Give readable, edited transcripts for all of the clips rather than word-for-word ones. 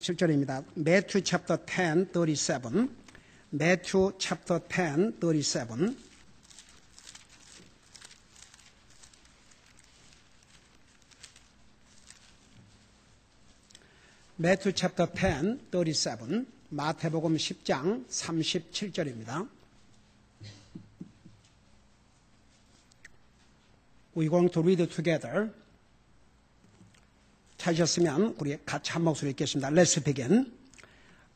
7절입니다. Matthew chapter 10, 37. Matthew chapter 10, 37. Matthew chapter 10, 37. 마태복음 10장 37절입니다. We're going to read together. 찾으셨으면 우리 같이 한 목소리 읽겠습니다. Let's begin.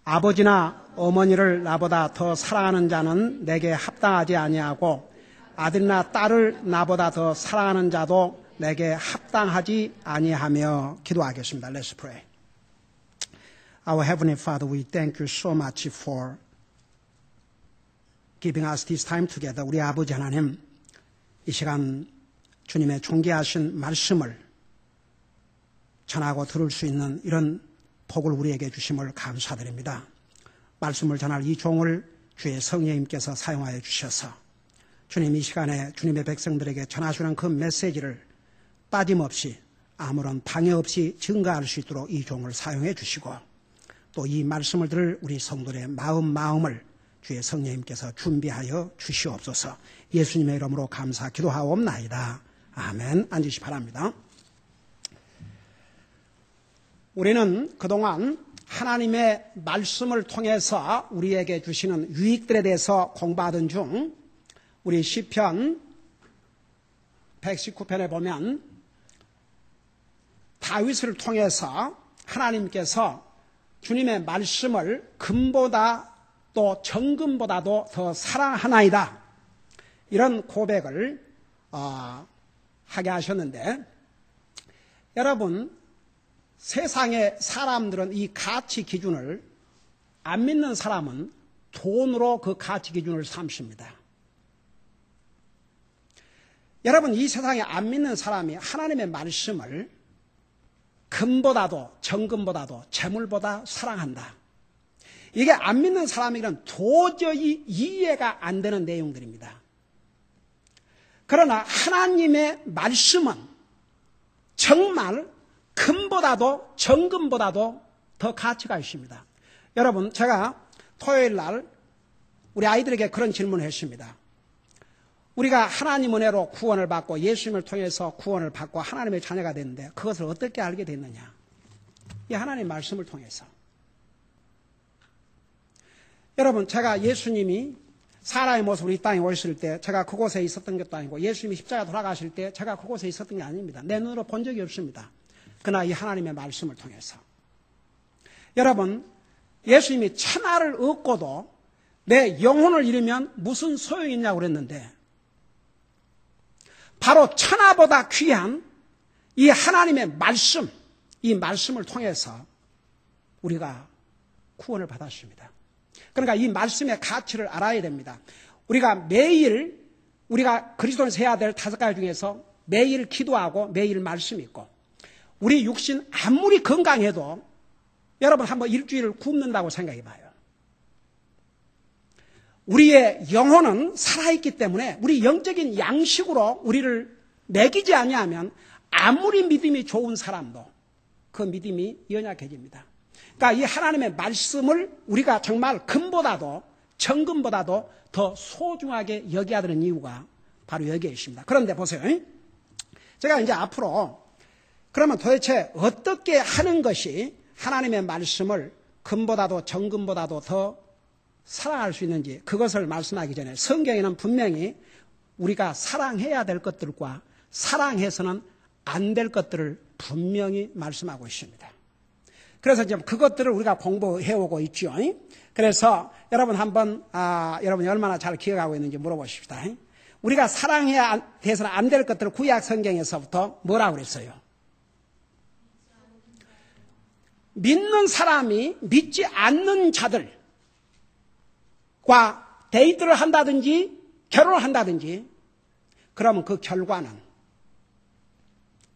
아버지나 어머니를 나보다 더 사랑하는 자는 내게 합당하지 아니하고 아들이나 딸을 나보다 더 사랑하는 자도 내게 합당하지 아니하며 기도하겠습니다. Let's pray. Our Heavenly Father, we thank you so much for giving us this time together. 우리 아버지 하나님, 이 시간 주님의 존귀하신 말씀을 전하고 들을 수 있는 이런 복을 우리에게 주심을 감사드립니다. 말씀을 전할 이 종을 주의 성령님께서 사용하여 주셔서 주님 이 시간에 주님의 백성들에게 전하시는 그 메시지를 빠짐없이 아무런 방해 없이 증가할 수 있도록 이 종을 사용해 주시고 또 이 말씀을 들을 우리 성도의 마음을 주의 성령님께서 준비하여 주시옵소서. 예수님의 이름으로 감사 기도하옵나이다. 아멘. 앉으시 바랍니다. 우리는 그동안 하나님의 말씀을 통해서 우리에게 주시는 유익들에 대해서 공부하던 중 우리 시편 119편에 보면 다윗을 통해서 하나님께서 주님의 말씀을 금보다 또 정금보다도 더 사랑하나이다 이런 고백을 하게 하셨는데 여러분 세상의 사람들은 이 가치 기준을 안 믿는 사람은 돈으로 그 가치 기준을 삼습니다. 여러분 이 세상에 안 믿는 사람이 하나님의 말씀을 금보다도 정금보다도 재물보다 사랑한다. 이게 안 믿는 사람에게는 도저히 이해가 안 되는 내용들입니다. 그러나 하나님의 말씀은 정말 금보다도 정금보다도 더 가치가 있습니다. 여러분 제가 토요일 날 우리 아이들에게 그런 질문을 했습니다. 우리가 하나님 은혜로 구원을 받고 예수님을 통해서 구원을 받고 하나님의 자녀가 됐는데 그것을 어떻게 알게 됐느냐. 이 하나님의 말씀을 통해서. 여러분 제가 예수님이 사람의 모습으로 이 땅에 오셨을 때 제가 그곳에 있었던 것도 아니고 예수님이 십자가 돌아가실 때 제가 그곳에 있었던 게 아닙니다. 내 눈으로 본 적이 없습니다. 그러나 이 하나님의 말씀을 통해서. 여러분 예수님이 천하를 얻고도 내 영혼을 잃으면 무슨 소용이 있냐고 그랬는데 바로 천하보다 귀한 이 하나님의 말씀, 이 말씀을 통해서 우리가 구원을 받았습니다. 그러니까 이 말씀의 가치를 알아야 됩니다. 우리가 매일 우리가 그리스도인에서 해야 될 5가지 중에서 매일 기도하고 매일 말씀 있고 우리 육신 아무리 건강해도 여러분 한번 일주일을 굶는다고 생각해 봐요. 우리의 영혼은 살아있기 때문에 우리 영적인 양식으로 우리를 먹이지 아니하면 아무리 믿음이 좋은 사람도 그 믿음이 연약해집니다. 그러니까 이 하나님의 말씀을 우리가 정말 금보다도 정금보다도 더 소중하게 여겨야 되는 이유가 바로 여기에 있습니다. 그런데 보세요. 제가 이제 앞으로 그러면 도대체 어떻게 하는 것이 하나님의 말씀을 금보다도 정금보다도 더 사랑할 수 있는지 그것을 말씀하기 전에 성경에는 분명히 우리가 사랑해야 될 것들과 사랑해서는 안 될 것들을 분명히 말씀하고 있습니다. 그래서 지금 그것들을 우리가 공부해오고 있죠. 그래서 여러분 한번 여러분이 얼마나 잘 기억하고 있는지 물어보십시다. 우리가 사랑해야 돼서는 안 될 것들을 구약 성경에서부터 뭐라고 그랬어요? 믿는 사람이 믿지 않는 자들과 데이트를 한다든지 결혼을 한다든지 그러면 그 결과는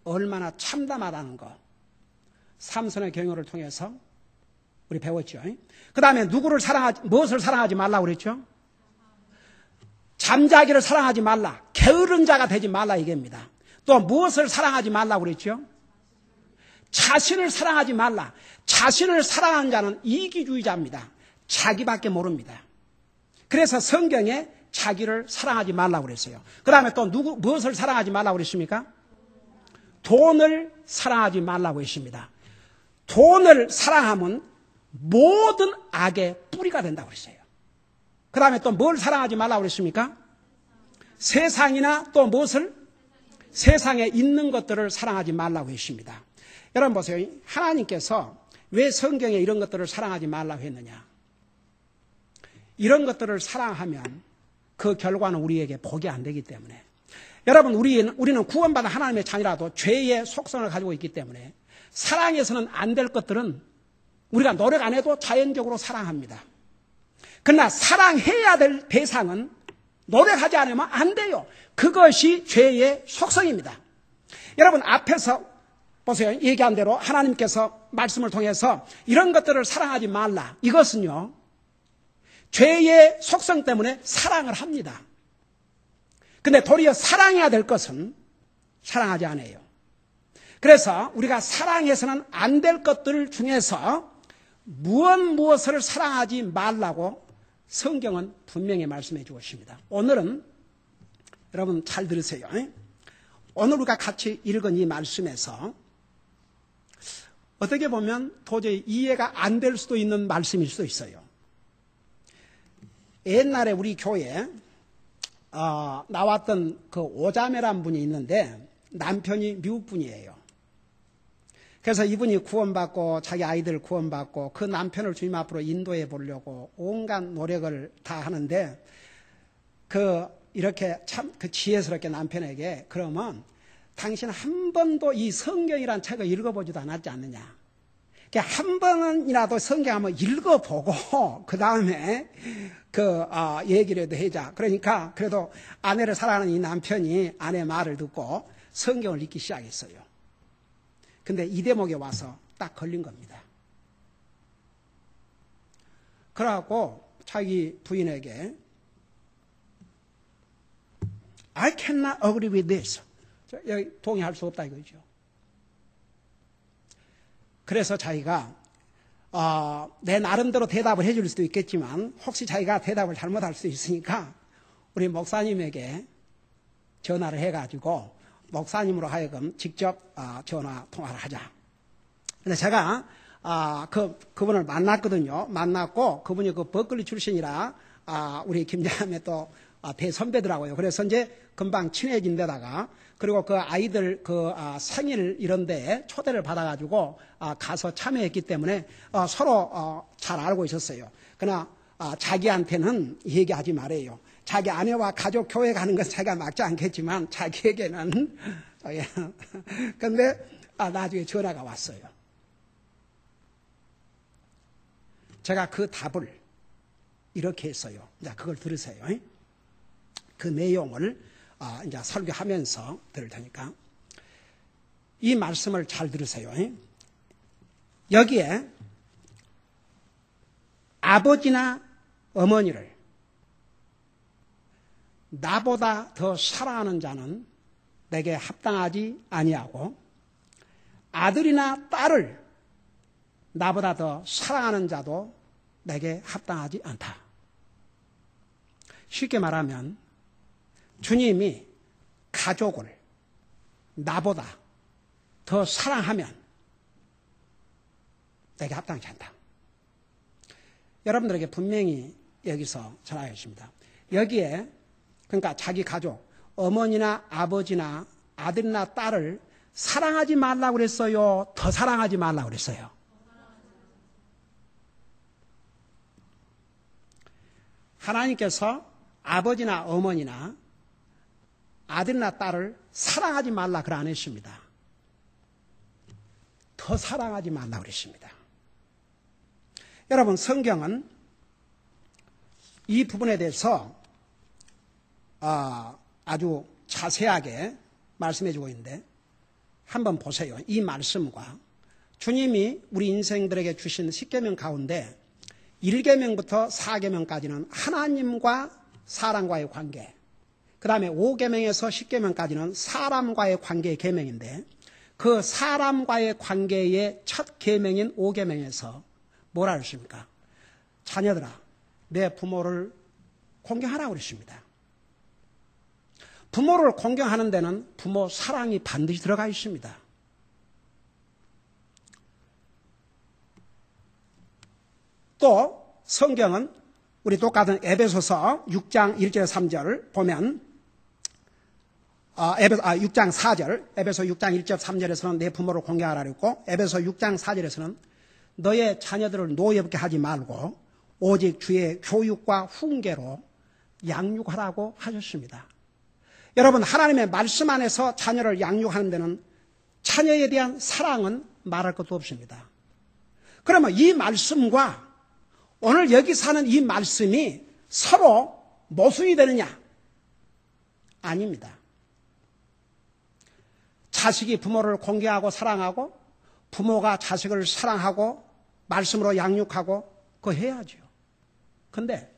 얼마나 참담하다는 거 삼손의 경우를 통해서 우리 배웠죠. 그 다음에 무엇을 사랑하지 말라고 그랬죠? 잠자기를 사랑하지 말라. 게으른 자가 되지 말라 이겁니다. 또 무엇을 사랑하지 말라고 그랬죠? 자신을 사랑하지 말라. 자신을 사랑하는 자는 이기주의자입니다. 자기밖에 모릅니다. 그래서 성경에 자기를 사랑하지 말라고 그랬어요. 그 다음에 또 무엇을 사랑하지 말라고 그랬습니까? 돈을 사랑하지 말라고 했습니다. 돈을 사랑하면 모든 악의 뿌리가 된다고 그랬어요. 그 다음에 또 뭘 사랑하지 말라고 그랬습니까? 세상이나 또 무엇을? 세상에 있는 것들을 사랑하지 말라고 했습니다. 여러분 보세요. 하나님께서 왜 성경에 이런 것들을 사랑하지 말라고 했느냐? 이런 것들을 사랑하면 그 결과는 우리에게 복이 안 되기 때문에. 여러분, 우리는 구원받은 하나님의 자녀라도 죄의 속성을 가지고 있기 때문에 사랑해서는 안 될 것들은 우리가 노력 안 해도 자연적으로 사랑합니다. 그러나 사랑해야 될 대상은 노력하지 않으면 안 돼요. 그것이 죄의 속성입니다. 여러분, 앞에서 보세요. 얘기한 대로 하나님께서 말씀을 통해서 이런 것들을 사랑하지 말라. 이것은요, 죄의 속성 때문에 사랑을 합니다. 근데 도리어 사랑해야 될 것은 사랑하지 않아요. 그래서 우리가 사랑해서는 안 될 것들 중에서 무엇을 사랑하지 말라고 성경은 분명히 말씀해 주었습니다. 오늘은 여러분 잘 들으세요. 오늘 우리가 같이 읽은 이 말씀에서 어떻게 보면 도저히 이해가 안 될 수도 있는 말씀일 수도 있어요. 옛날에 우리 교회에 나왔던 그 오자매란 분이 있는데 남편이 미국 분이에요. 그래서 이분이 구원받고 자기 아이들 구원받고 그 남편을 주님 앞으로 인도해 보려고 온갖 노력을 다 하는데 이렇게 참 지혜스럽게 남편에게 그러면 당신 한 번도 이 성경이란 책을 읽어보지도 않았지 않느냐. 한 번이라도 성경 한번 읽어보고 그 다음에 얘기를 해자. 그러니까 그래도 아내를 사랑하는 이 남편이 아내 말을 듣고 성경을 읽기 시작했어요. 근데 이 대목에 와서 딱 걸린 겁니다. 그래갖고 자기 부인에게 I cannot agree with this. 여기 동의할 수 없다 이거죠. 그래서 자기가 내 나름대로 대답을 해줄 수도 있겠지만 혹시 자기가 대답을 잘못할 수도 있으니까 우리 목사님에게 전화를 해가지고 목사님으로 하여금 직접 전화 통화를 하자. 근데 제가 그분을 만났거든요. 만났고 그분이 그 버클리 출신이라 우리 김자매 또 대선배더라고요. 그래서 이제 금방 친해진 데다가 그리고 그 아이들 생일 이런 데에 초대를 받아가지고 가서 참여했기 때문에 서로 잘 알고 있었어요. 그러나 자기한테는 얘기하지 말아요. 자기 아내와 가족 교회 가는 건 자기가 막지 않겠지만 자기에게는 근데 나중에 전화가 왔어요. 제가 그 답을 이렇게 했어요. 이제 그걸 들으세요. 그 내용을 이제 설교하면서 들을 테니까 이 말씀을 잘 들으세요. 여기에 아버지나 어머니를 나보다 더 사랑하는 자는 내게 합당하지 아니하고 아들이나 딸을 나보다 더 사랑하는 자도 내게 합당하지 않다. 쉽게 말하면 주님이 가족을 나보다 더 사랑하면 내게 합당하지 않다. 여러분들에게 분명히 여기서 전하겠습니다. 여기에 그러니까 자기 가족, 어머니나 아버지나 아들이나 딸을 사랑하지 말라고 그랬어요? 더 사랑하지 말라고 그랬어요? 하나님께서 아버지나 어머니나 아들이나 딸을 사랑하지 말라 그러 안 했습니다. 더 사랑하지 말라 그랬습니다. 여러분, 성경은 이 부분에 대해서 아주 자세하게 말씀해 주고 있는데 한번 보세요. 이 말씀과 주님이 우리 인생들에게 주신 10계명 가운데 1계명부터 4계명까지는 하나님과 사람과의 관계, 그 다음에 5계명에서 10계명까지는 사람과의 관계의 계명인데 그 사람과의 관계의 첫 계명인 5계명에서 뭐라 그랬습니까? 자녀들아, 내 부모를 공경하라고 그랬습니다. 부모를 공경하는 데는 부모 사랑이 반드시 들어가 있습니다. 또 성경은 우리 똑같은 에베소서 6장 1절 3절을 보면 6장 4절, 에베소 6장 1절 3절에서는 내 부모를 공경하라 그랬고, 에베소 6장 4절에서는 너의 자녀들을 노엽게 하지 말고 오직 주의 교육과 훈계로 양육하라고 하셨습니다. 여러분, 하나님의 말씀 안에서 자녀를 양육하는 데는 자녀에 대한 사랑은 말할 것도 없습니다. 그러면 이 말씀과 오늘 여기 사는 이 말씀이 서로 모순이 되느냐? 아닙니다. 자식이 부모를 공경하고 사랑하고 부모가 자식을 사랑하고 말씀으로 양육하고 그거 해야죠. 근데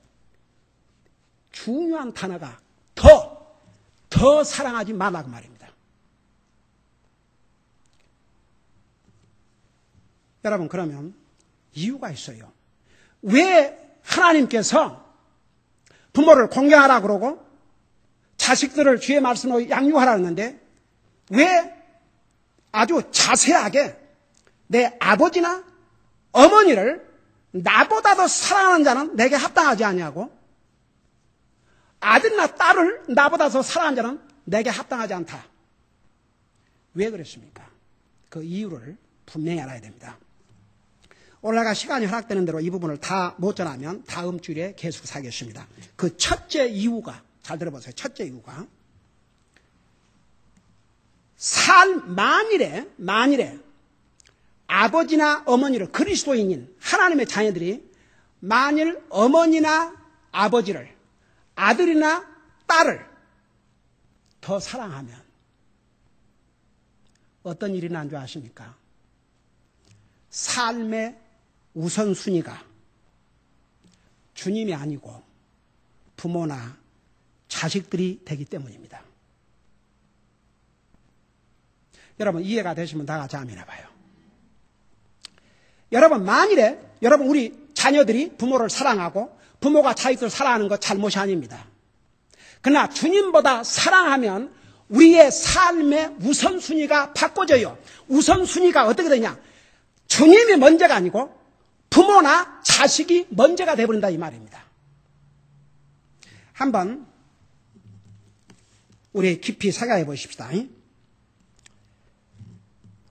중요한 단어가 더 사랑하지 말라고 말입니다. 여러분, 그러면 이유가 있어요. 왜 하나님께서 부모를 공경하라 그러고 자식들을 주의 말씀으로 양육하라 했는데 왜 아주 자세하게 내 아버지나 어머니를 나보다 더 사랑하는 자는 내게 합당하지 아니하고 아들이나 딸을 나보다 더 사랑하는 자는 내게 합당하지 않다. 왜 그랬습니까? 그 이유를 분명히 알아야 됩니다. 오늘날 시간이 허락되는 대로 이 부분을 다 못 전하면 다음 주일에 계속 사겠습니다. 그 첫째 이유가, 잘 들어보세요. 첫째 이유가 만일에 아버지나 어머니를, 그리스도인인 하나님의 자녀들이 만일 어머니나 아버지를, 아들이나 딸을 더 사랑하면 어떤 일이 난 줄 아십니까? 삶의 우선순위가 주님이 아니고 부모나 자식들이 되기 때문입니다. 여러분, 이해가 되시면 다 같이 아멘 해봐요. 여러분, 만일에 우리 자녀들이 부모를 사랑하고 부모가 자식들을 사랑하는 것 잘못이 아닙니다. 그러나 주님보다 사랑하면 우리의 삶의 우선순위가 바꿔져요. 우선순위가 어떻게 되냐? 주님이 먼저가 아니고 부모나 자식이 먼저가 되어버린다 이 말입니다. 한번 우리 깊이 생각해 보십시다.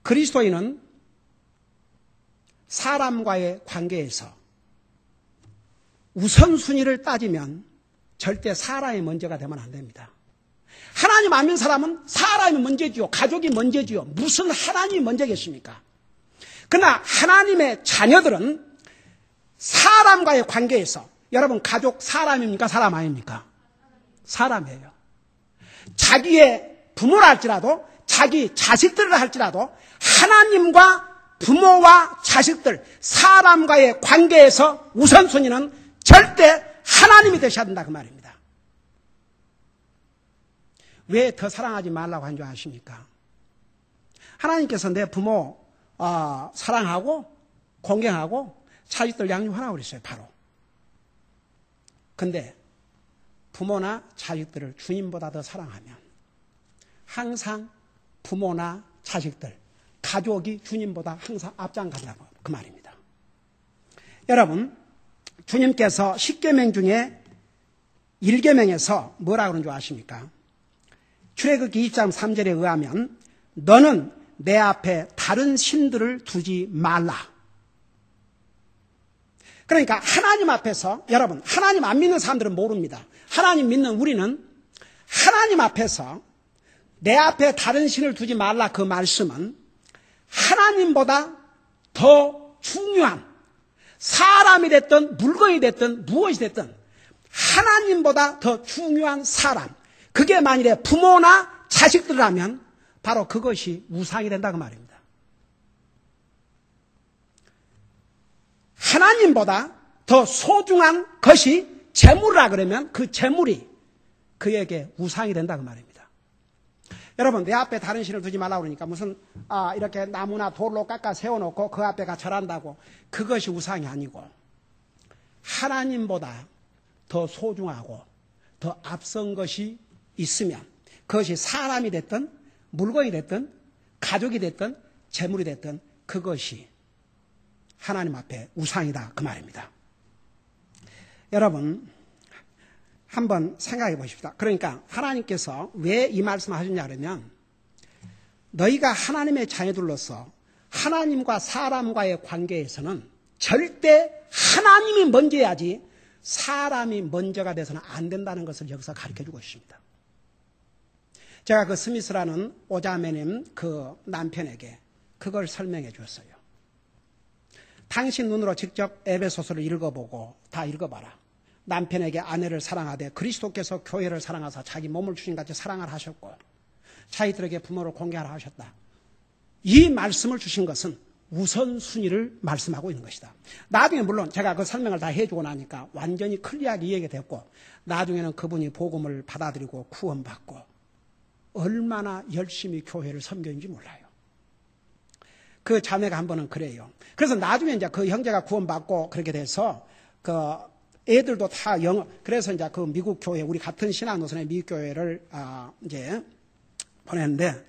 그리스도인은 사람과의 관계에서 우선순위를 따지면 절대 사람이 먼저가 되면 안 됩니다. 하나님 안 믿는 사람은 사람이 먼저지요. 가족이 먼저지요. 무슨 하나님이 먼저겠습니까? 그러나 하나님의 자녀들은 사람과의 관계에서, 여러분, 가족 사람입니까? 사람 아닙니까? 사람이에요. 자기의 부모라 할지라도 자기 자식들을 할지라도 하나님과 부모와 자식들, 사람과의 관계에서 우선순위는 절대 하나님이 되셔야 된다 그 말입니다. 왜 더 사랑하지 말라고 한 줄 아십니까? 하나님께서 내 부모 사랑하고 공경하고 자식들 양육하라고 그랬어요. 바로. 근데 부모나 자식들을 주님보다 더 사랑하면 항상 부모나 자식들, 가족이 주님보다 항상 앞장간다고 그 말입니다. 여러분, 주님께서 10계명 중에 1계명에서 뭐라고 그런 줄 아십니까? 출애굽기 2장 3절에 의하면 너는 내 앞에 다른 신들을 두지 말라. 그러니까 하나님 앞에서, 여러분, 하나님 안 믿는 사람들은 모릅니다. 하나님 믿는 우리는 하나님 앞에서 내 앞에 다른 신을 두지 말라 그 말씀은 하나님보다 더 중요한, 사람이 됐든 물건이 됐든 무엇이 됐든 하나님보다 더 중요한 사람, 그게 만일에 부모나 자식들이라면 바로 그것이 우상이 된다 그 말입니다. 하나님보다 더 소중한 것이 재물이라 그러면 그 재물이 그에게 우상이 된다 그 말입니다. 여러분, 내 앞에 다른 신을 두지 말라고 그러니까 무슨 이렇게 나무나 돌로 깎아 세워놓고 그 앞에가 절한다고, 그것이 우상이 아니고 하나님보다 더 소중하고 더 앞선 것이 있으면, 그것이 사람이 됐든 물건이 됐든 가족이 됐든 재물이 됐든 그것이 하나님 앞에 우상이다, 그 말입니다. 여러분, 한번 생각해 보십시다. 그러니까 하나님께서 왜 이 말씀을 하셨냐 그러면, 너희가 하나님의 자녀들로서 하나님과 사람과의 관계에서는 절대 하나님이 먼저야지 사람이 먼저가 돼서는 안 된다는 것을 여기서 가르쳐주고 있습니다. 제가 그 스미스라는 오자매님 그 남편에게 그걸 설명해 주었어요. 당신 눈으로 직접 에베소서를 읽어보고 다 읽어봐라. 남편에게 아내를 사랑하되 그리스도께서 교회를 사랑하사 자기 몸을 주신같이 사랑을 하셨고 자기들에게 부모를 공개하라 하셨다. 이 말씀을 주신 것은 우선순위를 말씀하고 있는 것이다. 나중에 물론 제가 그 설명을 다 해주고 나니까 완전히 클리어하게 이해가 됐고, 나중에는 그분이 복음을 받아들이고 구원받고 얼마나 열심히 교회를 섬겼는지 몰라요. 그 자매가 한 번은 그래요. 그래서 나중에 이제 그 형제가 구원받고 그렇게 돼서 그 애들도 다 영어, 그래서 이제 그 미국 교회, 우리 같은 신앙 노선의 미국 교회를 이제 보냈는데,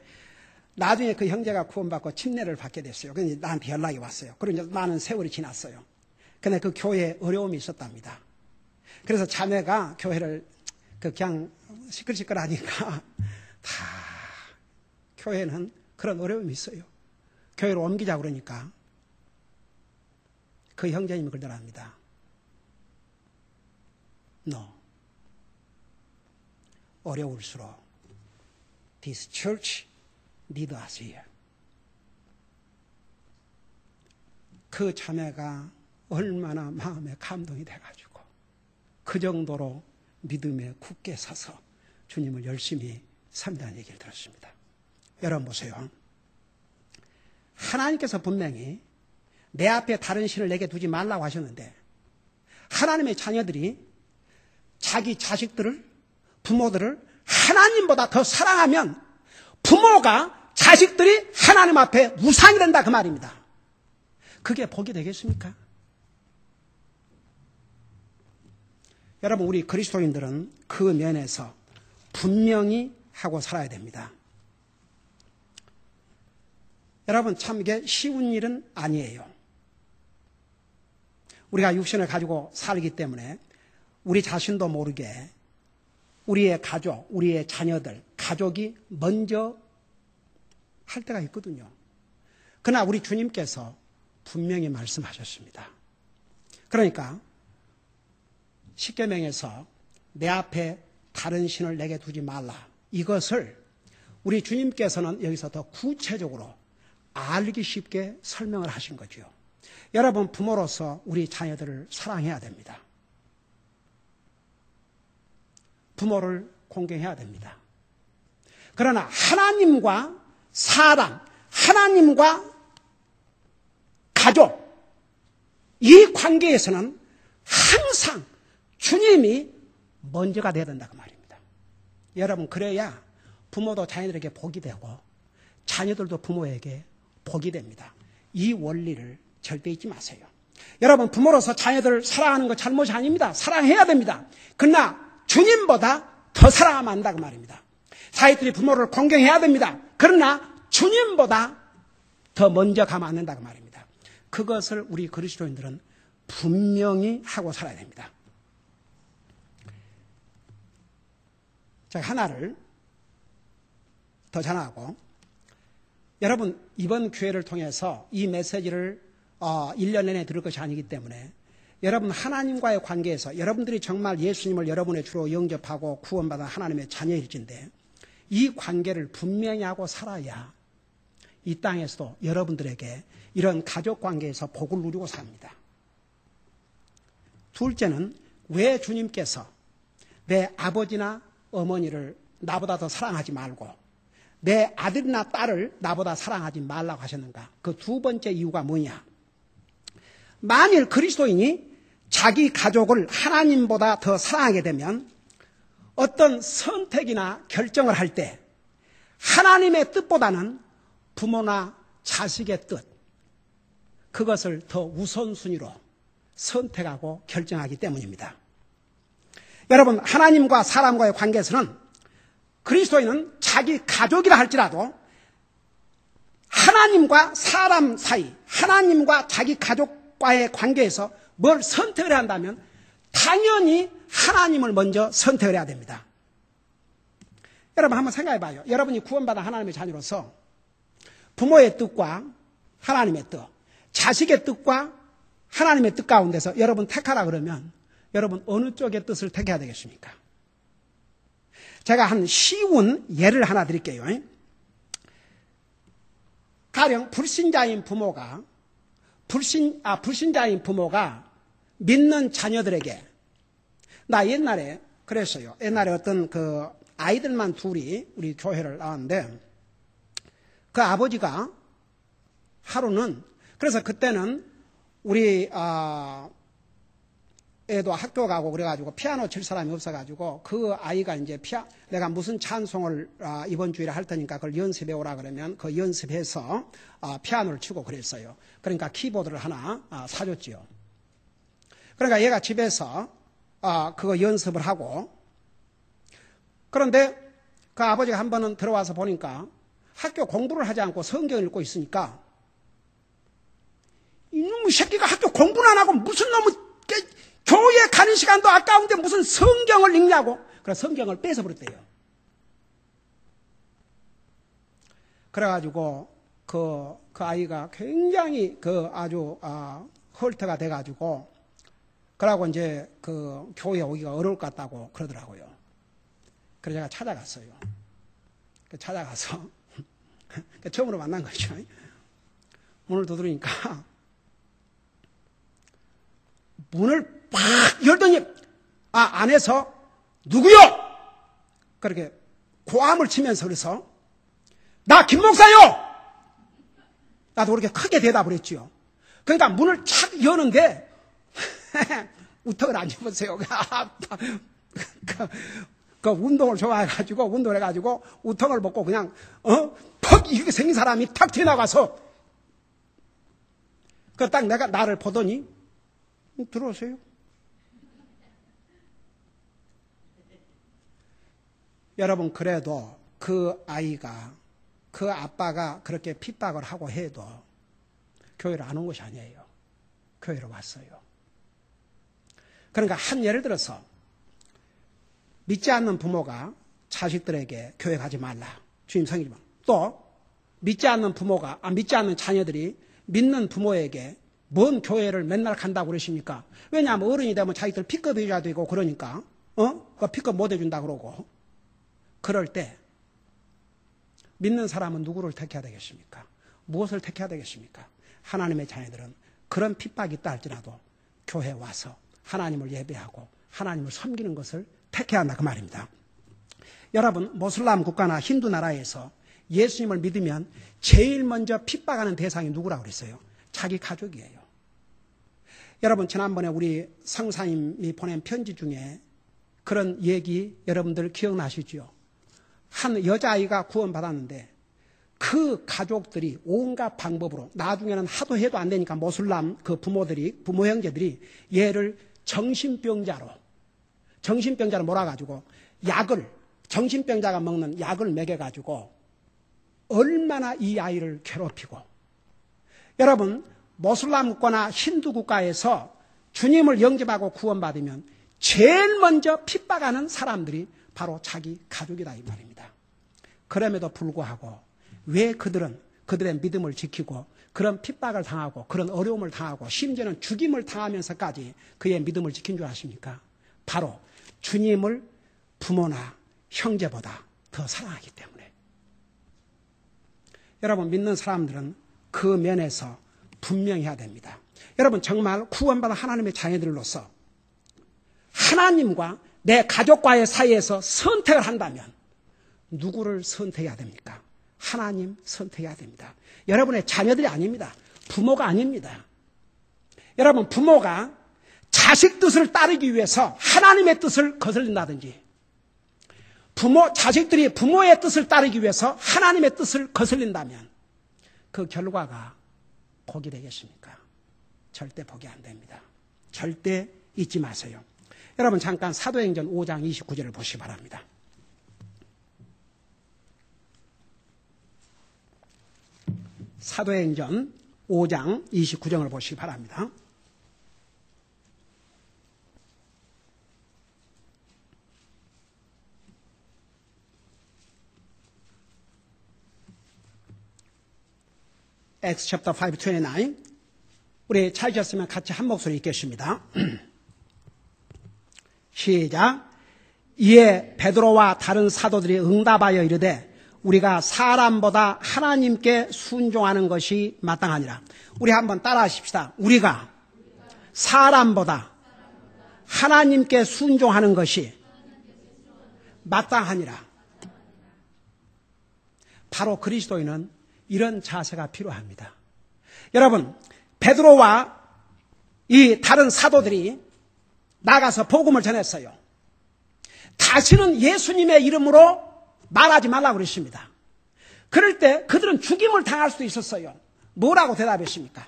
나중에 그 형제가 구원받고 침례를 받게 됐어요. 그래서 나한테 연락이 왔어요. 그리고 이제 많은 세월이 지났어요. 근데 그 교회에 어려움이 있었답니다. 그래서 자매가 교회를 그냥 시끌시끌하니까 다 교회는 그런 어려움이 있어요. 교회로 옮기자 그러니까 그 형제님이 그러더랍니다. No. 어려울수록 this church need us here. 그 자매가 얼마나 마음에 감동이 돼가지고 그 정도로 믿음에 굳게 서서 주님을 열심히 섬기는 얘기를 들었습니다. 여러분 보세요. 하나님께서 분명히 내 앞에 다른 신을 내게 두지 말라고 하셨는데, 하나님의 자녀들이 자기 자식들을, 부모들을 하나님보다 더 사랑하면 부모가, 자식들이 하나님 앞에 우상이 된다, 그 말입니다. 그게 복이 되겠습니까? 여러분, 우리 그리스도인들은 그 면에서 분명히 하고 살아야 됩니다. 여러분, 참 이게 쉬운 일은 아니에요. 우리가 육신을 가지고 살기 때문에 우리 자신도 모르게 우리의 가족, 우리의 자녀들, 가족이 먼저 할 때가 있거든요. 그러나 우리 주님께서 분명히 말씀하셨습니다. 그러니까 십계명에서 내 앞에 다른 신을 내게 두지 말라, 이것을 우리 주님께서는 여기서 더 구체적으로 알기 쉽게 설명을 하신 거죠. 여러분, 부모로서 우리 자녀들을 사랑해야 됩니다. 부모를 공경해야 됩니다. 그러나 하나님과 사람, 하나님과 가족, 이 관계에서는 항상 주님이 먼저가 되어야 된다고 말입니다. 여러분, 그래야 부모도 자녀들에게 복이 되고 자녀들도 부모에게 복이 됩니다. 이 원리를 절대 잊지 마세요. 여러분, 부모로서 자녀들을 사랑하는 거 잘못이 아닙니다. 사랑해야 됩니다. 그러나 주님보다 더 사랑하면 안 된다고 말입니다. 자기들이 부모를 공경해야 됩니다. 그러나 주님보다 더 먼저 가면 안 된다고 말입니다. 그것을 우리 그리스도인들은 분명히 하고 살아야 됩니다. 제가 하나를 더 전하고, 여러분, 이번 기회를 통해서 이 메시지를 1년 내내 들을 것이 아니기 때문에 여러분 하나님과의 관계에서 여러분들이 정말 예수님을 여러분의 주로 영접하고 구원받은 하나님의 자녀일진데, 이 관계를 분명히 하고 살아야 이 땅에서도 여러분들에게 이런 가족 관계에서 복을 누리고 삽니다. 둘째는, 왜 주님께서 내 아버지나 어머니를 나보다 더 사랑하지 말고 내 아들이나 딸을 나보다 사랑하지 말라고 하셨는가? 그 두 번째 이유가 뭐냐? 만일 그리스도인이 자기 가족을 하나님보다 더 사랑하게 되면 어떤 선택이나 결정을 할 때 하나님의 뜻보다는 부모나 자식의 뜻, 그것을 더 우선순위로 선택하고 결정하기 때문입니다. 여러분, 하나님과 사람과의 관계에서는 그리스도인은 자기 가족이라 할지라도 하나님과 사람 사이, 하나님과 자기 가족과의 관계에서 뭘 선택을 해야 한다면 당연히 하나님을 먼저 선택을 해야 됩니다. 여러분 한번 생각해 봐요. 여러분이 구원받은 하나님의 자녀로서 부모의 뜻과 하나님의 뜻, 자식의 뜻과 하나님의 뜻 가운데서 여러분 택하라 그러면 여러분 어느 쪽의 뜻을 택해야 되겠습니까? 제가 한 쉬운 예를 하나 드릴게요. 가령 불신자인 부모가 믿는 자녀들에게, 나 옛날에 그랬어요. 옛날에 어떤 그 아이들만 둘이 우리 교회를 나왔는데 그 아버지가 하루는, 그래서 그때는 우리 애도 학교 가고 그래가지고 피아노 칠 사람이 없어가지고 그 아이가 이제 내가 무슨 찬송을 이번 주일에 할 테니까 그걸 연습해 오라 그러면 그 연습해서 피아노를 치고 그랬어요. 그러니까 키보드를 하나 사줬지요. 그러니까 얘가 집에서 그거 연습을 하고, 그런데 그 아버지가 한 번은 들어와서 보니까 학교 공부를 하지 않고 성경을 읽고 있으니까 이놈의 새끼가 학교 공부는 안 하고 무슨 놈의 교회 가는 시간도 아까운데 무슨 성경을 읽냐고. 그래서 성경을 뺏어버렸대요. 그래가지고 그 아이가 굉장히 아주 헐트가 돼가지고, 그러고 이제 그 교회에 오기가 어려울 것 같다고 그러더라고요. 그래서 제가 찾아갔어요. 찾아가서 처음으로 만난 거죠. 문을 두드리니까 문을 팍 열더니 안에서 누구요? 그렇게 고함을 치면서 그래서 나 김 목사요! 나도 그렇게 크게 대답을 했지요. 그러니까 문을 착 여는데 우턱을 안 집었어요. 그 운동을 좋아해가지고 운동을 해가지고 우턱을 벗고 그냥 퍽 이렇게 생긴 사람이 탁 튀어나가서 그 딱 내가 나를 보더니 들어오세요. 여러분, 그래도 그 아이가, 그 아빠가 그렇게 핍박을 하고 해도 교회를 안 온 것이 아니에요. 교회로 왔어요. 그러니까 한 예를 들어서 믿지 않는 부모가 자식들에게 교회 가지 말라, 주님 성기만. 또 믿지 않는 자녀들이 믿는 부모에게 뭔 교회를 맨날 간다고 그러십니까? 왜냐하면 어른이 되면 자기들 픽업 해줘야 되고 그러니까 그 픽업 못 해준다 그러고. 그럴 때 믿는 사람은 누구를 택해야 되겠습니까? 무엇을 택해야 되겠습니까? 하나님의 자녀들은 그런 핍박이 있다 할지라도 교회에 와서 하나님을 예배하고 하나님을 섬기는 것을 택해야 한다 그 말입니다. 여러분, 모슬람 국가나 힌두 나라에서 예수님을 믿으면 제일 먼저 핍박하는 대상이 누구라고 그랬어요? 자기 가족이에요. 여러분, 지난번에 우리 성사님이 보낸 편지 중에 그런 얘기 여러분들 기억나시죠? 한 여자아이가 구원받았는데 그 가족들이 온갖 방법으로, 나중에는 하도 해도 안 되니까 모슬람 그 부모 형제들이 얘를 정신병자로 몰아가지고 정신병자가 먹는 약을 먹여가지고 얼마나 이 아이를 괴롭히고. 여러분, 모슬람 국가나 힌두 국가에서 주님을 영접하고 구원받으면 제일 먼저 핍박하는 사람들이 바로 자기 가족이다 이 말입니다. 그럼에도 불구하고 왜 그들의 믿음을 지키고 그런 핍박을 당하고 그런 어려움을 당하고 심지어는 죽임을 당하면서까지 그의 믿음을 지킨 줄 아십니까? 바로 주님을 부모나 형제보다 더 사랑하기 때문에. 여러분, 믿는 사람들은 그 면에서 분명히 해야 됩니다. 여러분, 정말 구원받은 하나님의 자녀들로서 하나님과 내 가족과의 사이에서 선택을 한다면 누구를 선택해야 됩니까? 하나님 선택해야 됩니다. 여러분의 자녀들이 아닙니다. 부모가 아닙니다. 여러분, 부모가 자식 뜻을 따르기 위해서 하나님의 뜻을 거슬린다든지 자식들이 부모의 뜻을 따르기 위해서 하나님의 뜻을 거슬린다면 그 결과가 복이 되겠습니까? 절대 복이 안 됩니다. 절대 잊지 마세요. 여러분 잠깐 사도행전 5장 29절을 보시기 바랍니다. 사도행전 5장 29절을 보시기 바랍니다. Acts chapter 5, 29. 우리 찾으셨으면 같이 한 목소리 읽겠습니다. 시작. 이에 베드로와 다른 사도들이 응답하여 이르되 우리가 사람보다 하나님께 순종하는 것이 마땅하니라. 우리 한번 따라 하십시다. 우리가 사람보다 하나님께 순종하는 것이 마땅하니라. 바로 그리스도인은 이런 자세가 필요합니다. 여러분, 베드로와 이 다른 사도들이 나가서 복음을 전했어요. 다시는 예수님의 이름으로 말하지 말라고 그랬습니다. 그럴 때 그들은 죽임을 당할 수도 있었어요. 뭐라고 대답했습니까?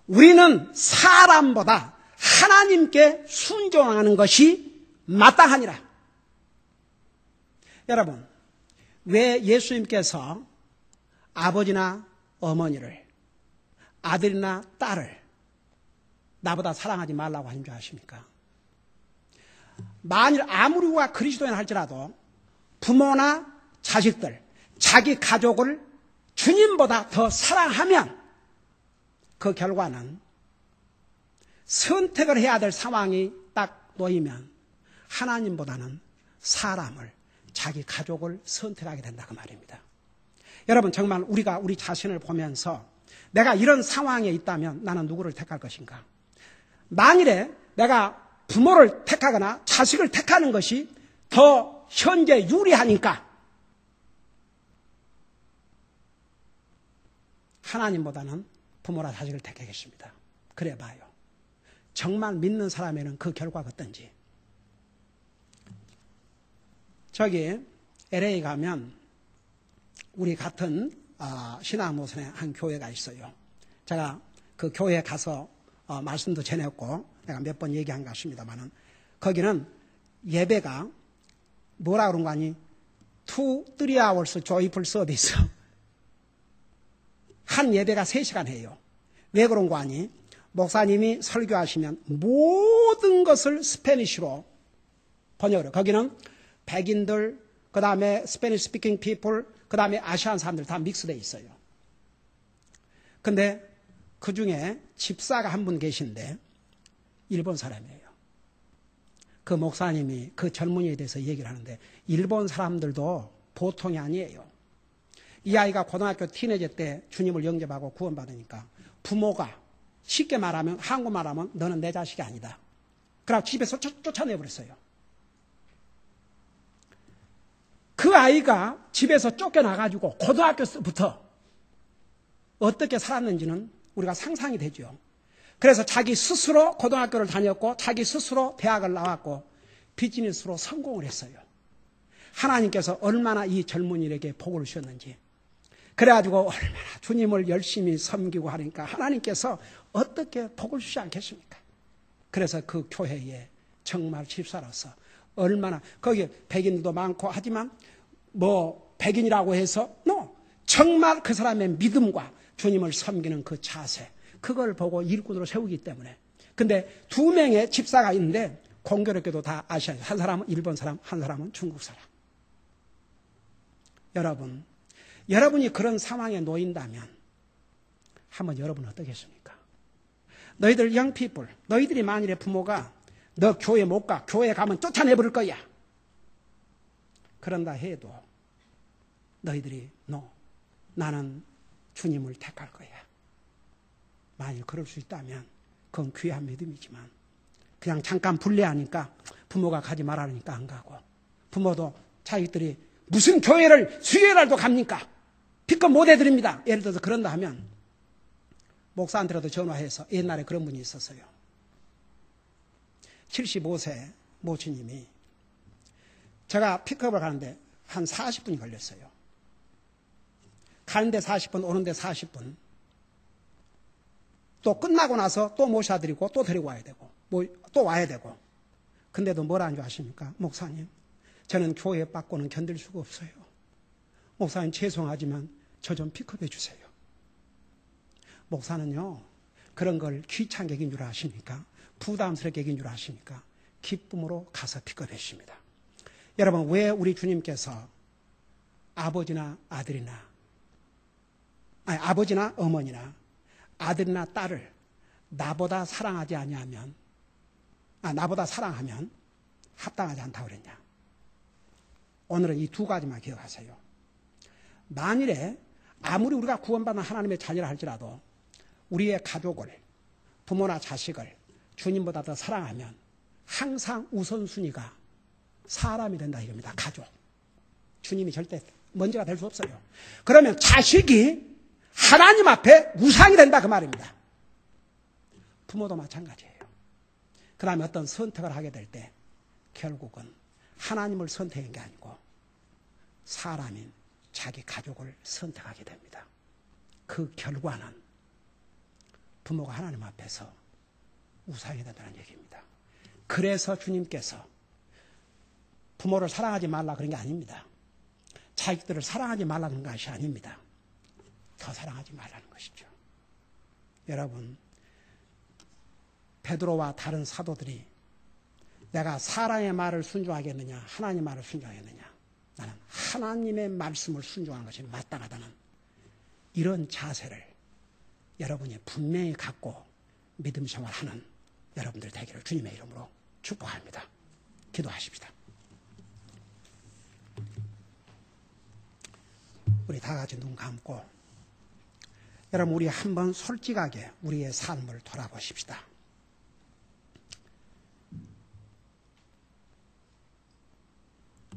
우리는 사람보다 하나님께 순종하는 것이 마땅하니라. 여러분, 왜 예수님께서 아버지나 어머니를, 아들이나 딸을 나보다 사랑하지 말라고 하신 줄 아십니까? 만일 아무리 우리가 그리스도인 할지라도 부모나 자식들, 자기 가족을 주님보다 더 사랑하면 그 결과는 선택을 해야 될 상황이 딱 놓이면 하나님보다는 사람을, 자기 가족을 선택하게 된다 그 말입니다. 여러분 정말 우리가 우리 자신을 보면서 내가 이런 상황에 있다면 나는 누구를 택할 것인가? 만일에 내가 부모를 택하거나 자식을 택하는 것이 더 현재 유리하니까 하나님보다는 부모나 자식을 택하겠습니다. 그래 봐요. 정말 믿는 사람에는 그 결과가 어떤지. 저기 LA 가면 우리 같은 신앙 노선의 한 교회가 있어요. 제가 그 교회에 가서 말씀도 전했고 내가 몇 번 얘기한 것 같습니다만은 거기는 예배가 뭐라 그런 거 아니? 2-3 hours joyful service. 한 예배가 3시간 해요. 왜 그런 거 아니? 목사님이 설교하시면 모든 것을 스페니쉬로 번역을 해요. 거기는 백인들, 그 다음에 스페니쉬 스피킹 피플, 그 다음에 아시안 사람들 다 믹스되어 있어요. 근데 그 중에 집사가 한 분 계신데 일본 사람이에요. 그 목사님이 그 젊은이에 대해서 얘기를 하는데 일본 사람들도 보통이 아니에요. 이 아이가 고등학교 티네저 때 주님을 영접하고 구원받으니까 부모가 쉽게 말하면 한국말 하면 너는 내 자식이 아니다. 그러고 집에서 쫓아내버렸어요. 그 아이가 집에서 쫓겨나가지고 고등학교부터 어떻게 살았는지는 우리가 상상이 되죠. 그래서 자기 스스로 고등학교를 다녔고 자기 스스로 대학을 나왔고 비즈니스로 성공을 했어요. 하나님께서 얼마나 이 젊은이에게 복을 주셨는지. 그래가지고 얼마나 주님을 열심히 섬기고 하니까 하나님께서 어떻게 복을 주지 않겠습니까? 그래서 그 교회에 정말 집사로서 얼마나 거기 백인도 많고 하지만 뭐 백인이라고 해서 정말 그 사람의 믿음과 주님을 섬기는 그 자세 그걸 보고 일꾼으로 세우기 때문에. 근데 2명의 집사가 있는데 공교롭게도 다 아시아예요. 한 사람은 일본 사람, 한 사람은 중국 사람. 여러분이 그런 상황에 놓인다면 한번 여러분은 어떻겠습니까? 너희들 young people, 너희들이 만일에 부모가 너 교회 못 가, 교회 가면 쫓아내버릴 거야. 그런다 해도 너희들이 나는 주님을 택할 거야. 만일 그럴 수 있다면 그건 귀한 믿음이지만 그냥 잠깐 불례하니까 부모가 가지 말라니까 안 가고 부모도 자기들이 무슨 교회를 수요일날도 갑니까? 피껏 못 해드립니다. 예를 들어서 그런다 하면 목사한테라도 전화해서 옛날에 그런 분이 있었어요. 75세 모친님이 제가 픽업을 가는데 한 40분이 걸렸어요. 가는데 40분, 오는데 40분. 또 끝나고 나서 또 모셔드리고 또 데리고 와야 되고 또 와야 되고. 근데도 뭐라는 줄 아십니까? 목사님, 저는 교회 받고는 견딜 수가 없어요. 목사님 죄송하지만 저 좀 픽업해 주세요. 목사는요, 그런 걸 귀찮게 여긴 줄 아십니까? 부담스럽게 여긴 줄 아십니까? 기쁨으로 가서 픽업해 주십니다. 여러분, 왜 우리 주님께서 아버지나 어머니나 아들이나 딸을 나보다 사랑하면 합당하지 않다고 그랬냐? 오늘은 이 두 가지만 기억하세요. 만일에 아무리 우리가 구원받은 하나님의 자녀라 할지라도 우리의 가족을, 부모나 자식을 주님보다 더 사랑하면 항상 우선순위가 사람이 된다 이겁니다. 가족. 주님이 절대 먼저가 될 수 없어요. 그러면 자식이 하나님 앞에 우상이 된다 그 말입니다. 부모도 마찬가지예요. 그 다음에 어떤 선택을 하게 될 때 결국은 하나님을 선택한 게 아니고 사람인 자기 가족을 선택하게 됩니다. 그 결과는 부모가 하나님 앞에서 우상이 된다는 얘기입니다. 그래서 주님께서 부모를 사랑하지 말라 그런 게 아닙니다. 자식들을 사랑하지 말라는 것이 아닙니다. 더 사랑하지 말라는 것이죠. 여러분, 베드로와 다른 사도들이 내가 사람의 말을 순종하겠느냐, 하나님의 말을 순종하겠느냐, 나는 하나님의 말씀을 순종하는 것이 마땅하다는 이런 자세를 여러분이 분명히 갖고 믿음 생활하는 여러분들 되기를 주님의 이름으로 축복합니다. 기도하십시다. 우리 다 같이 눈 감고 여러분, 우리 한번 솔직하게 우리의 삶을 돌아보십시다.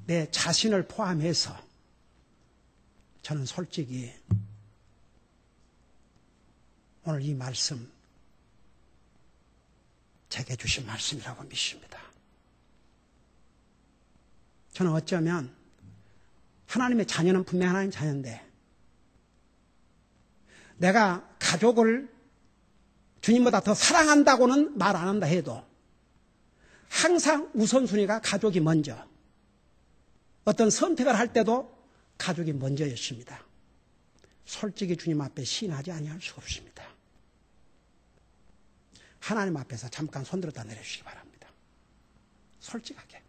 내 자신을 포함해서 저는 솔직히 오늘 이 말씀 제게 주신 말씀이라고 믿습니다. 저는 어쩌면 하나님의 자녀는 분명 하나님 자녀인데 내가 가족을 주님보다 더 사랑한다고는 말 안 한다 해도 항상 우선순위가 가족이 먼저, 어떤 선택을 할 때도 가족이 먼저였습니다. 솔직히 주님 앞에 시인하지 아니할 수 없습니다. 하나님 앞에서 잠깐 손들었다 내려주시기 바랍니다. 솔직하게.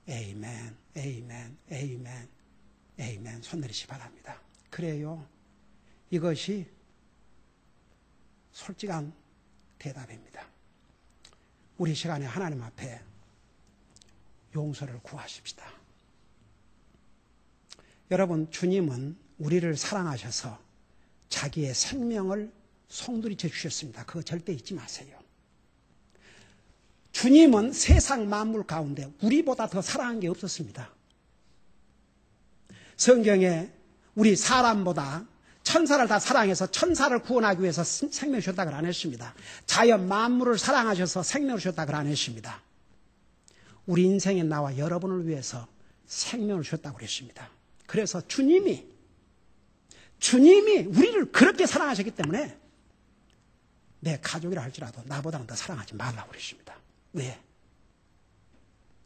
에이멘, 에이멘, 에이멘, 에이멘. 손 내리시기 바랍니다. 그래요. 이것이 솔직한 대답입니다. 우리 시간에 하나님 앞에 용서를 구하십시다. 여러분, 주님은 우리를 사랑하셔서 자기의 생명을 송두리째 주셨습니다. 그거 절대 잊지 마세요. 주님은 세상 만물 가운데 우리보다 더 사랑한 게 없었습니다. 성경에 우리 사람보다 천사를 다 사랑해서 천사를 구원하기 위해서 생명을 주셨다고 안 했습니다. 자연 만물을 사랑하셔서 생명을 주셨다고 안 했습니다. 우리 인생의 나와 여러분을 위해서 생명을 주셨다고 그랬습니다. 그래서 주님이 우리를 그렇게 사랑하셨기 때문에 내 가족이라 할지라도 나보다는 더 사랑하지 말라고 그랬습니다. 왜?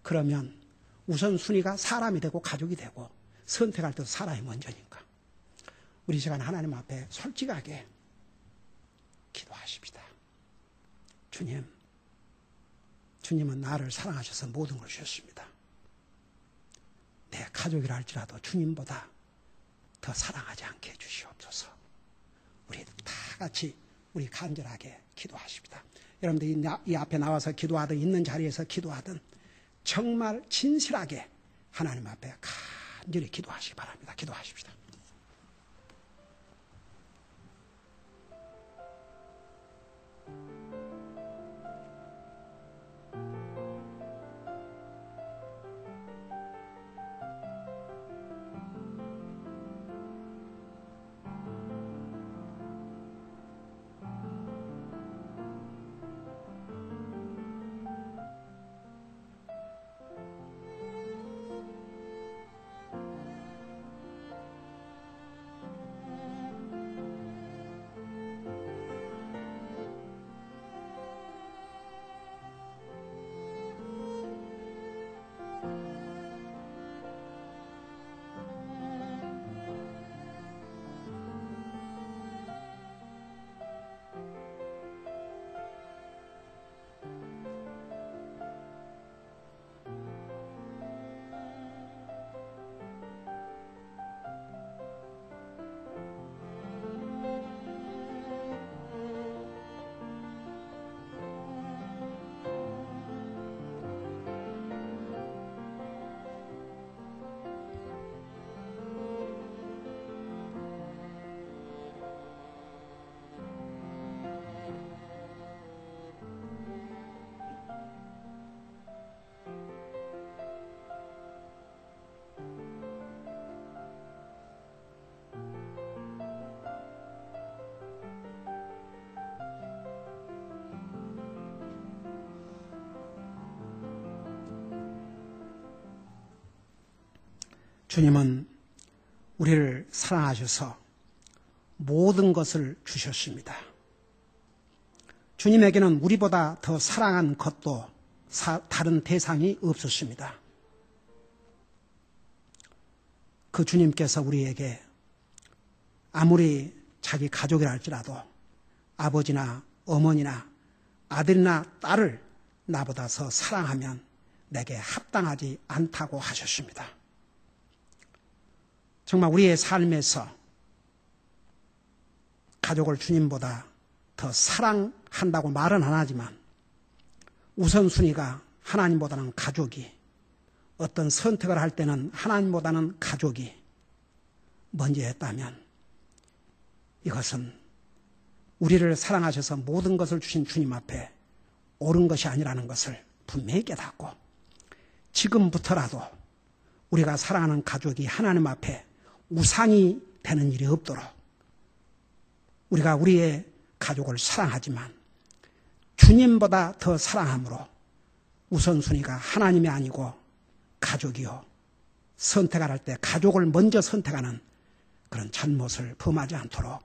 그러면 우선순위가 사람이 되고 가족이 되고 선택할 때도 사람이 먼저니까. 우리 시간 하나님 앞에 솔직하게 기도하십시다. 주님은 나를 사랑하셔서 모든 걸 주셨습니다. 내 가족이라 할지라도 주님보다 더 사랑하지 않게 해주시옵소서. 우리 다 같이 우리 간절하게 기도하십시다. 여러분들 이 앞에 나와서 기도하든 있는 자리에서 기도하든 정말 진실하게 하나님 앞에 간절히 기도하시기 바랍니다. 기도하십시다. 주님은 우리를 사랑하셔서 모든 것을 주셨습니다. 주님에게는 우리보다 더 사랑한 것도 다른 대상이 없었습니다. 그 주님께서 우리에게 아무리 자기 가족이라 할지라도 아버지나 어머니나 아들이나 딸을 나보다 더 사랑하면 내게 합당하지 않다고 하셨습니다. 정말 우리의 삶에서 가족을 주님보다 더 사랑한다고 말은 안 하지만 우선순위가 하나님보다는 가족이, 어떤 선택을 할 때는 하나님보다는 가족이 먼저 했다면 이것은 우리를 사랑하셔서 모든 것을 주신 주님 앞에 옳은 것이 아니라는 것을 분명히 깨닫고 지금부터라도 우리가 사랑하는 가족이 하나님 앞에 우상이 되는 일이 없도록 우리가 우리의 가족을 사랑하지만 주님보다 더 사랑함으로 우선순위가 하나님이 아니고 가족이요. 선택을 할 때 가족을 먼저 선택하는 그런 잘못을 범하지 않도록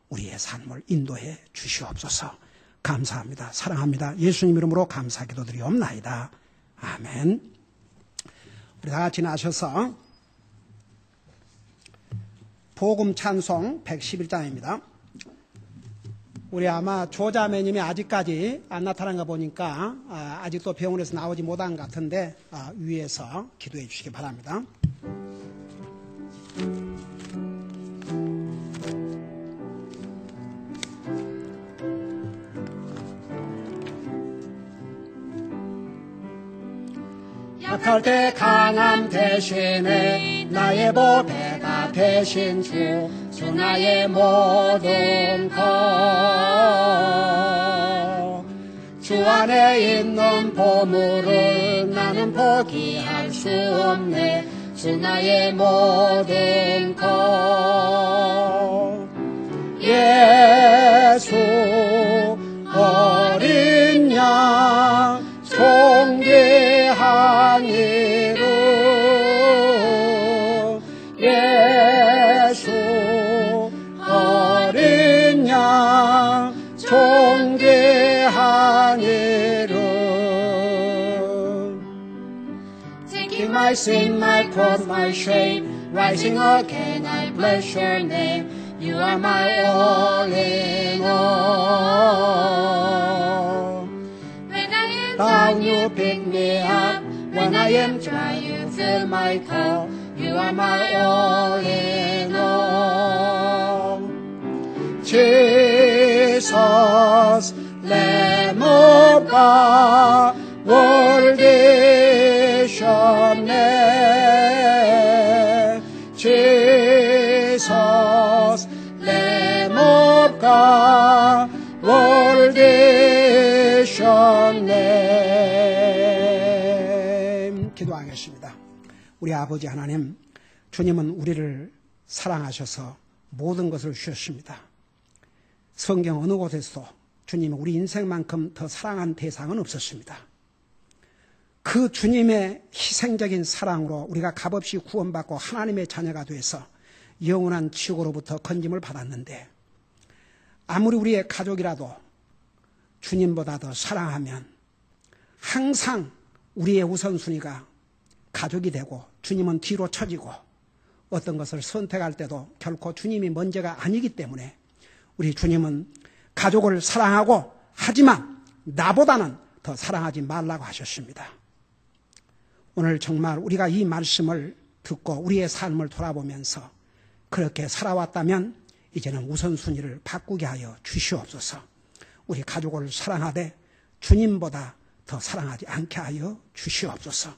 우리의 삶을 인도해 주시옵소서. 감사합니다. 사랑합니다. 예수님 이름으로 감사 기도드리옵나이다. 아멘. 우리 다 같이 나셔서 복음 찬송 111장입니다. 우리 아마 조자매님이 아직까지 안 나타난 거 보니까 아직도 병원에서 나오지 못한 것 같은데 위에서 기도해 주시기 바랍니다. 약할 때 강함 대신에 나의 보배가 되신 주 나의 모든 것 주 안에 있는 보물을 나는 포기할 수 없네 주 나의 모든 것 예수 어린 양 존귀한 이름 예수 어린 양 존귀한 이름 Taking my sin, my cross, my shame Rising again, I bless your name You are my all in all Down you pick me up When I am dry you fill my cup You are my all in all Jesus Lamb of God worthy Jesus Lamb of God worthy 기도하겠습니다. 우리 아버지 하나님, 주님은 우리를 사랑하셔서 모든 것을 주셨습니다. 성경 어느 곳에서도 주님은 우리 인생만큼 더 사랑한 대상은 없었습니다. 그 주님의 희생적인 사랑으로 우리가 값없이 구원받고 하나님의 자녀가 돼서 영원한 지옥으로부터 건짐을 받았는데 아무리 우리의 가족이라도 주님보다 더 사랑하면 항상 우리의 우선순위가 가족이 되고 주님은 뒤로 처지고 어떤 것을 선택할 때도 결코 주님이 먼저가 아니기 때문에 우리 주님은 가족을 사랑하고 하지만 나보다는 더 사랑하지 말라고 하셨습니다. 오늘 정말 우리가 이 말씀을 듣고 우리의 삶을 돌아보면서 그렇게 살아왔다면 이제는 우선순위를 바꾸게 하여 주시옵소서. 우리 가족을 사랑하되 주님보다 더 사랑하지 않게 하여 주시옵소서.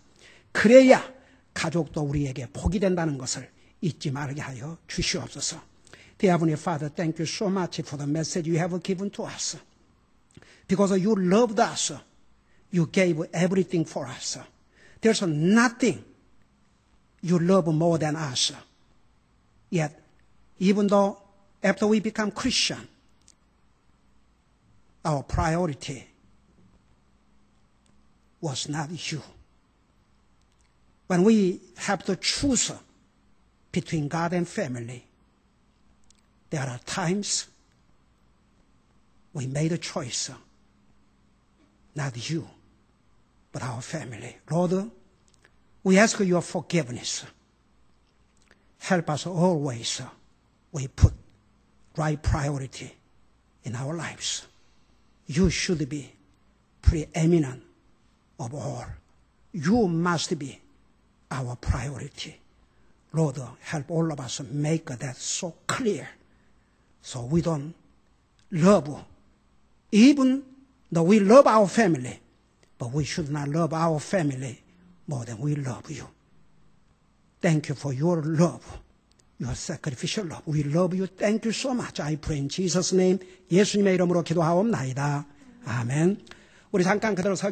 그래야 가족도 우리에게 복이 된다는 것을 잊지 말게 하여 주시옵소서. Dear Heavenly Father, thank you so much for the message you have given to us. Because you loved us, you gave everything for us. There's nothing you love more than us. Yet, even though after we become Christian, our priority was not you. When we have to choose between God and family. There are times we made a choice, not you, but our family. Lord, we ask your forgiveness. Help us always. We put right priority in our lives. You should be preeminent of all. You must be our priority. Lord, help all of us make that so clear so we don't love, even though we love our family, but we should not love our family more than we love you. Thank you for your love, your sacrificial love. We love you. Thank you so much. I pray in Jesus' name. 예수님의 이름으로 기도하옵나이다. 아멘. 우리 잠깐 그대로 서